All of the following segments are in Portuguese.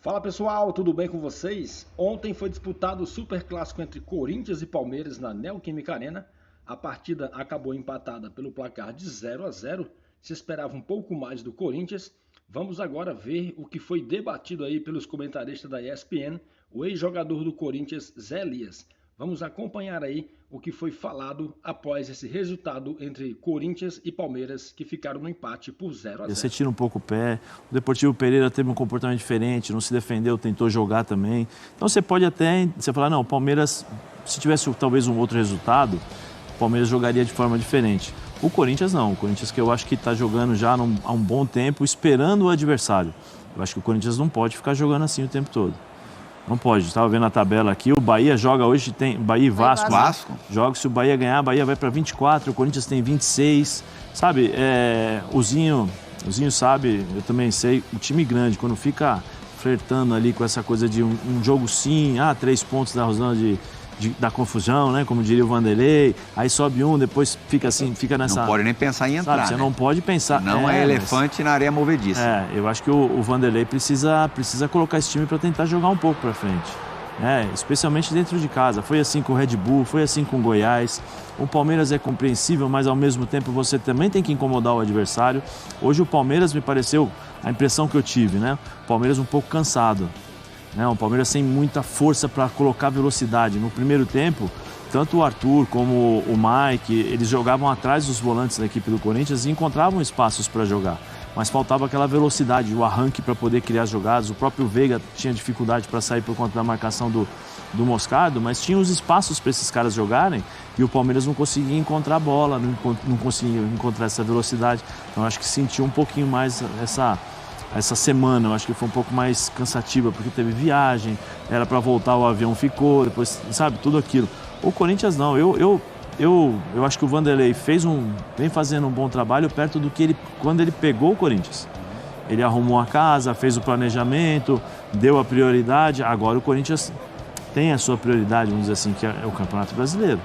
Fala pessoal, tudo bem com vocês? Ontem foi disputado o Superclássico entre Corinthians e Palmeiras na Neoquímica Arena. A partida acabou empatada pelo placar de 0-0. Se esperava um pouco mais do Corinthians. Vamos agora ver o que foi debatido aí pelos comentaristas da ESPN, o ex-jogador do Corinthians, Zé Elias. Vamos acompanhar aí o que foi falado após esse resultado entre Corinthians e Palmeiras, que ficaram no empate por 0-0. Você tira um pouco o pé. O Deportivo Pereira teve um comportamento diferente, não se defendeu, tentou jogar também. Então você pode até falar, não, o Palmeiras, se tivesse talvez um outro resultado, o Palmeiras jogaria de forma diferente. O Corinthians não. O Corinthians, que eu acho que está jogando já há um bom tempo, esperando o adversário. Eu acho que o Corinthians não pode ficar jogando assim o tempo todo. Não pode. Estava vendo a tabela aqui, o Bahia joga hoje, tem Bahia e Vasco. Joga, se o Bahia ganhar, a Bahia vai para 24, o Corinthians tem 26. Sabe, o Zinho sabe, eu também sei, o time grande, quando fica flertando ali com essa coisa de um jogo sim, 3 pontos da Rosana da confusão, né? Como diria o Vanderlei, aí sobe um, depois fica assim, fica nessa... Não pode nem pensar em entrar, sabe, você não pode pensar... Não é elefante na areia movediça. Eu acho que o Vanderlei precisa colocar esse time para tentar jogar um pouco para frente. Especialmente dentro de casa. Foi assim com o Red Bull, foi assim com o Goiás. O Palmeiras é compreensível, mas ao mesmo tempo você também tem que incomodar o adversário. Hoje o Palmeiras me pareceu, a impressão que eu tive, né? O Palmeiras um pouco cansado. O Palmeiras sem muita força para colocar velocidade. No primeiro tempo, tanto o Arthur como o Mike, eles jogavam atrás dos volantes da equipe do Corinthians e encontravam espaços para jogar. Mas faltava aquela velocidade, o arranque para poder criar jogadas. O próprio Veiga tinha dificuldade para sair por conta da marcação do Moscardo, mas tinha os espaços para esses caras jogarem e o Palmeiras não conseguia encontrar a bola, não conseguia encontrar essa velocidade. Então acho que sentiu um pouquinho mais essa semana, eu acho que foi um pouco mais cansativa, porque teve viagem, era para voltar, o avião ficou, depois, sabe, tudo aquilo. O Corinthians não, eu acho que o Vanderlei vem fazendo um bom trabalho perto do que quando ele pegou o Corinthians. Ele arrumou a casa, fez o planejamento, deu a prioridade, agora o Corinthians tem a sua prioridade, vamos dizer assim, que é o Campeonato Brasileiro.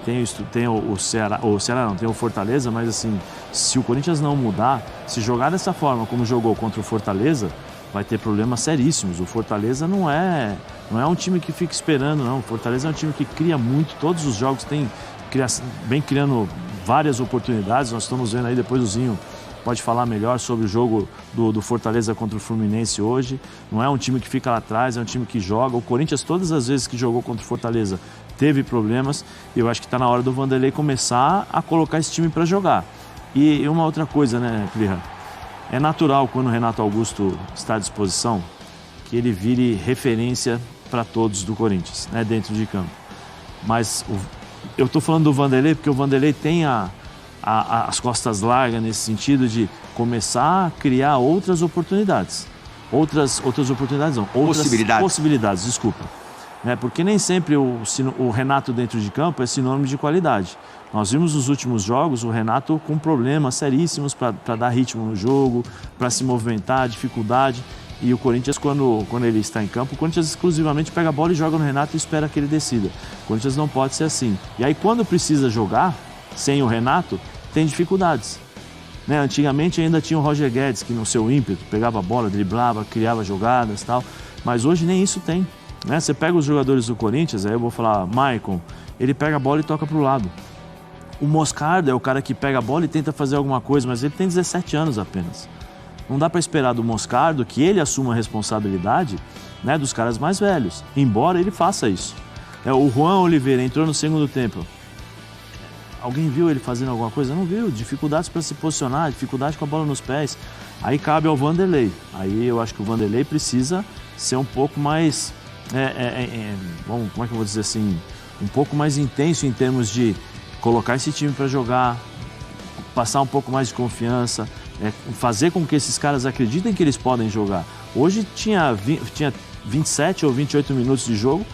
Tem o Ceará não, tem o Fortaleza, mas assim, se o Corinthians não mudar, se jogar dessa forma como jogou contra o Fortaleza, vai ter problemas seríssimos. O Fortaleza não é um time que fica esperando, não. O Fortaleza é um time que cria muito, todos os jogos vem criando várias oportunidades. Nós estamos vendo aí, depois o Zinho pode falar melhor sobre o jogo do Fortaleza contra o Fluminense hoje. Não é um time que fica lá atrás, é um time que joga. O Corinthians, todas as vezes que jogou contra o Fortaleza, teve problemas, e eu acho que está na hora do Vanderlei começar a colocar esse time para jogar. E uma outra coisa, né, Plirra? É natural, quando o Renato Augusto está à disposição, que ele vire referência para todos do Corinthians, né, dentro de campo. Mas eu estou falando do Vanderlei porque o Vanderlei tem as costas largas nesse sentido de começar a criar outras oportunidades. Outras oportunidades não, outras possibilidades, desculpa. Porque nem sempre o Renato dentro de campo é sinônimo de qualidade. Nós vimos nos últimos jogos o Renato com problemas seríssimos para dar ritmo no jogo, para se movimentar, dificuldade. E o Corinthians, quando ele está em campo, o Corinthians exclusivamente pega a bola e joga no Renato e espera que ele decida. O Corinthians não pode ser assim. E aí, quando precisa jogar, sem o Renato, tem dificuldades. Antigamente ainda tinha o Roger Guedes, que no seu ímpeto pegava a bola, driblava, criava jogadas e tal. Mas hoje nem isso tem. Você pega os jogadores do Corinthians, aí eu vou falar, Maicon, ele pega a bola e toca para o lado. O Moscardo é o cara que pega a bola e tenta fazer alguma coisa, mas ele tem 17 anos apenas. Não dá para esperar do Moscardo que ele assuma a responsabilidade, dos caras mais velhos, embora ele faça isso. O Juan Oliveira entrou no segundo tempo. Alguém viu ele fazendo alguma coisa? Não viu. Dificuldades para se posicionar, dificuldade com a bola nos pés. Aí cabe ao Vanderlei. Aí eu acho que o Vanderlei precisa ser um pouco mais... Bom, como é que eu vou dizer assim, um pouco mais intenso em termos de colocar esse time para jogar, passar um pouco mais de confiança, fazer com que esses caras acreditem que eles podem jogar. Hoje tinha 27 ou 28 minutos de jogo,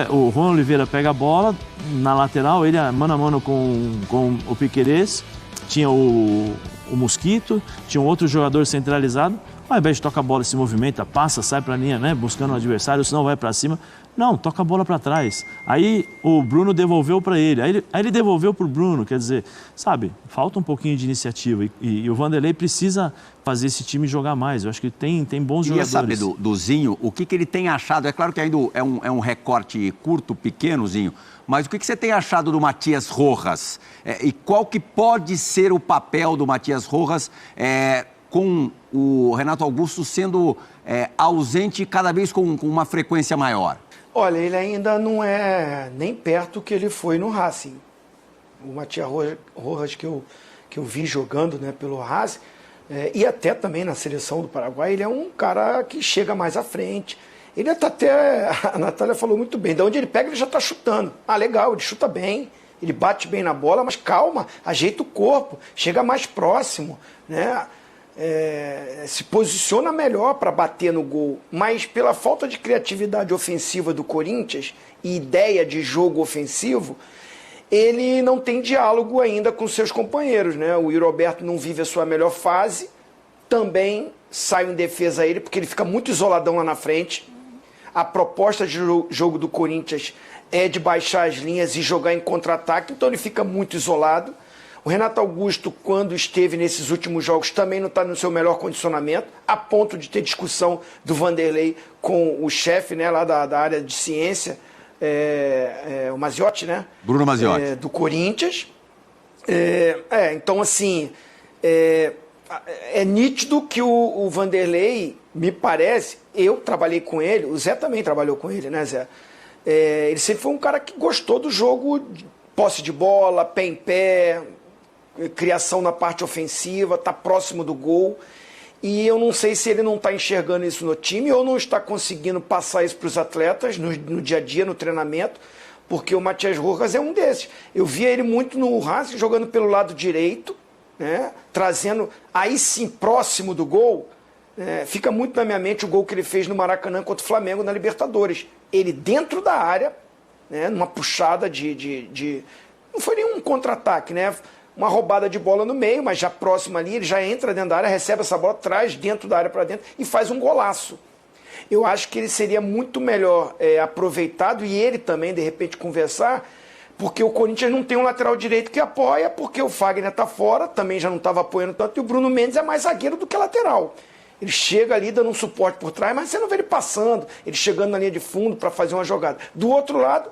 o Juan Oliveira pega a bola na lateral, ele mano a mano com o Piquerez, tinha o Mosquito, tinha um outro jogador centralizado. Ao invés de tocar a bola, se movimenta, passa, sai para a linha, né? Buscando o adversário, senão vai para cima. Não, toca a bola para trás. Aí o Bruno devolveu para ele. Aí ele devolveu para o Bruno. Quer dizer, sabe, falta um pouquinho de iniciativa. E o Vanderlei precisa fazer esse time jogar mais. Eu acho que tem bons jogadores. Queria saber do Zinho, o que ele tem achado. É claro que ainda é um recorte curto, pequeno, Zinho. Mas o que você tem achado do Matias Rojas? E qual que pode ser o papel do Matias Rojas com o Renato Augusto sendo ausente cada vez com uma frequência maior? Olha, ele ainda não é nem perto do que ele foi no Racing. O Matias Rojas que eu vi jogando, né, pelo Racing, e até também na seleção do Paraguai, ele é um cara que chega mais à frente. Ele até, a Natália falou muito bem, de onde ele pega ele já está chutando. Ah, legal, ele chuta bem, ele bate bem na bola, mas calma, ajeita o corpo, chega mais próximo, né? Se posiciona melhor para bater no gol, mas pela falta de criatividade ofensiva do Corinthians e ideia de jogo ofensivo, ele não tem diálogo ainda com seus companheiros, né? O Yuri Alberto não vive a sua melhor fase, também sai em defesa a ele, porque ele fica muito isoladão lá na frente. A proposta de jogo do Corinthians é de baixar as linhas e jogar em contra-ataque, então ele fica muito isolado. O Renato Augusto, quando esteve nesses últimos jogos, também não está no seu melhor condicionamento, a ponto de ter discussão do Vanderlei com o chefe, né, lá da área de ciência, o Maziotti, né? Bruno Maziotti. Do Corinthians. Então, assim, é nítido que o Vanderlei, me parece, eu trabalhei com ele, o Zé também trabalhou com ele, né, Zé? Ele sempre foi um cara que gostou do jogo, posse de bola, pé em pé, criação na parte ofensiva, está próximo do gol. E eu não sei se ele não está enxergando isso no time ou não está conseguindo passar isso para os atletas no dia a dia, no treinamento, porque o Matias Rojas é um desses. Eu via ele muito no Racing jogando pelo lado direito, né, trazendo aí sim próximo do gol. Fica muito na minha mente o gol que ele fez no Maracanã contra o Flamengo na Libertadores. Ele dentro da área, né, numa puxada não foi nenhum contra-ataque, né? Uma roubada de bola no meio, mas já próximo ali, ele já entra dentro da área, recebe essa bola, traz dentro da área para dentro e faz um golaço. Eu acho que ele seria muito melhor aproveitado e ele também, de repente, conversar, porque o Corinthians não tem um lateral direito que apoia, porque o Fagner está fora, também já não estava apoiando tanto, e o Bruno Mendes é mais zagueiro do que lateral. Ele chega ali dando um suporte por trás, mas você não vê ele passando, ele chegando na linha de fundo para fazer uma jogada. Do outro lado,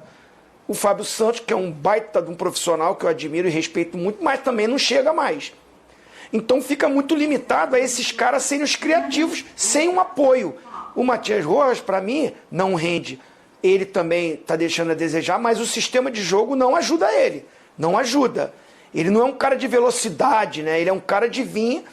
o Fábio Santos, que é um baita de um profissional que eu admiro e respeito muito, mas também não chega mais. Então fica muito limitado a esses caras serem os criativos, sem um apoio. O Matias Rojas, para mim, não rende. Ele também está deixando a desejar, mas o sistema de jogo não ajuda ele. Não ajuda. Ele não é um cara de velocidade, né? Ele é um cara de vir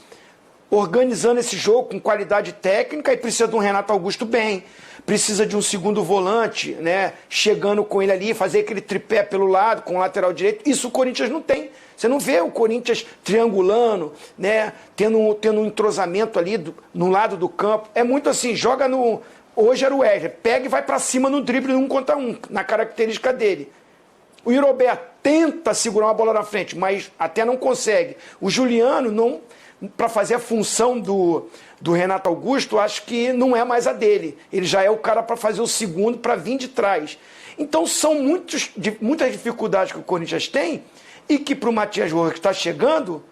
organizando esse jogo com qualidade técnica e precisa de um Renato Augusto bem. Precisa de um segundo volante, né, chegando com ele ali, fazer aquele tripé pelo lado, com o lateral direito. Isso o Corinthians não tem. Você não vê o Corinthians triangulando, né, tendo um entrosamento ali no lado do campo. É muito assim, joga no... Hoje era o Wesley, pega e vai para cima no drible 1 contra 1, na característica dele. O Yuri Alberto tenta segurar uma bola na frente, mas até não consegue. O Juliano, não, para fazer a função do Renato Augusto, acho que não é mais a dele. Ele já é o cara para fazer o segundo, para vir de trás. Então são muitas dificuldades que o Corinthians tem e que para o Matias Rojas que está chegando,